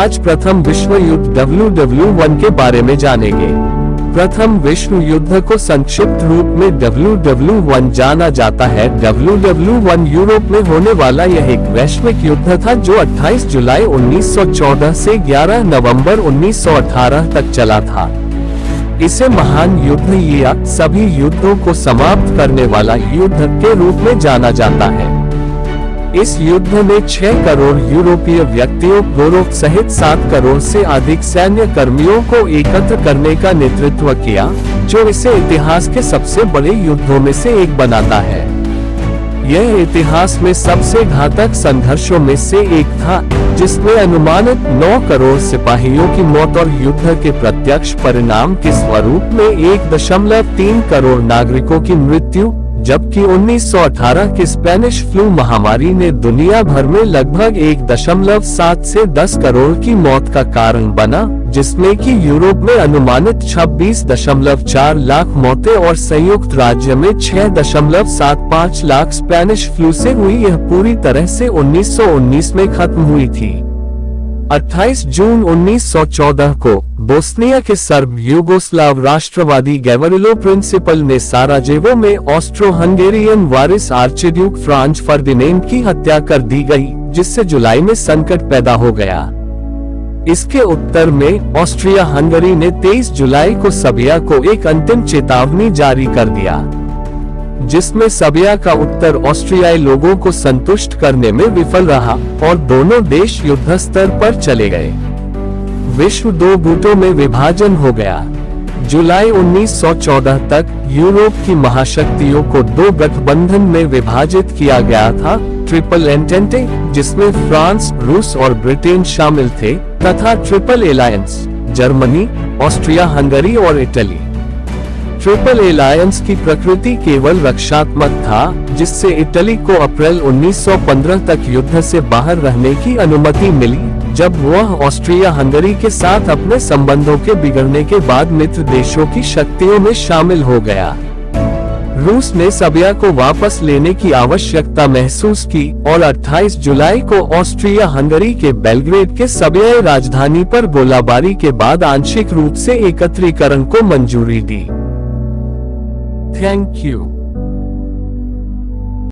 आज प्रथम विश्व युद्ध WW1 के बारे में जानेंगे। प्रथम विश्व युद्ध को संक्षिप्त रूप में WW1 जाना जाता है। WW1 यूरोप में होने वाला यह एक वैश्विक युद्ध था जो 28 जुलाई 1914 से 11 नवंबर 1918 तक चला था। इसे महान युद्ध या सभी युद्धों को समाप्त करने वाला युद्ध के रूप में जाना जाता है। इस युद्ध में 6 करोड़ यूरोपीय व्यक्तियों गोरों सहित 7 करोड़ से अधिक सैन्य कर्मियों को एकत्र करने का नेतृत्व किया, जो इसे इतिहास के सबसे बड़े युद्धों में से एक बनाता है। यह इतिहास में सबसे घातक संघर्षों में से एक था, जिसमें अनुमानित 9 करोड़ सिपाहियों की मौत और युद्ध के प्रत्यक्ष परिणाम के स्वरूप में 1.3 करोड़ नागरिकों की मृत्यु, जबकि 1918 की स्पेनिश फ्लू महामारी ने दुनिया भर में लगभग 1.7 से 10 करोड़ की मौत का कारण बना, जिसमें कि यूरोप में अनुमानित 26.4 लाख मौतें और संयुक्त राज्य में 6.75 लाख स्पेनिश फ्लू से हुई। यह पूरी तरह से 1919 में खत्म हुई थी। 28 जून 1914 को बोस्निया के सर्ब यूगोस्लाव राष्ट्रवादी गैवरिलो प्रिंसिपल ने साराजेवो में ऑस्ट्रो हंगेरियन वारिस आर्चड्यूक फ्रांज फर्डिनेंड की हत्या कर दी गई, जिससे जुलाई में संकट पैदा हो गया। इसके उत्तर में ऑस्ट्रिया हंगरी ने 23 जुलाई को सर्बिया को एक अंतिम चेतावनी जारी कर दिया, जिसमें सर्बिया का उत्तर ऑस्ट्रियाई लोगों को संतुष्ट करने में विफल रहा और दोनों देश युद्ध स्तर पर चले गए। विश्व 2 गुटों में विभाजन हो गया। जुलाई 1914 तक यूरोप की महाशक्तियों को 2 गठबंधन में विभाजित किया गया था, ट्रिपल एंटेंटे, जिसमें फ्रांस, रूस और ब्रिटेन शामिल थे, तथा triple alliance, Germany, Austria Hungary और इटली। ट्रिपल एलायंस की प्रकृति केवल रक्षात्मक था, जिससे इटली को अप्रैल 1915 तक युद्ध से बाहर रहने की अनुमति मिली, जब वह ऑस्ट्रिया हंगरी के साथ अपने संबंधों के बिगड़ने के बाद मित्र देशों की शक्तियों में शामिल हो गया। रूस ने सर्बिया को वापस लेने की आवश्यकता महसूस की और 28 जुलाई को ऑस्ट्रिया हंगरी के बेलग्रेड के सर्बियाई राजधानी पर गोलाबारी के बाद आंशिक रूप से एकत्रीकरण को मंजूरी दी। Thank you.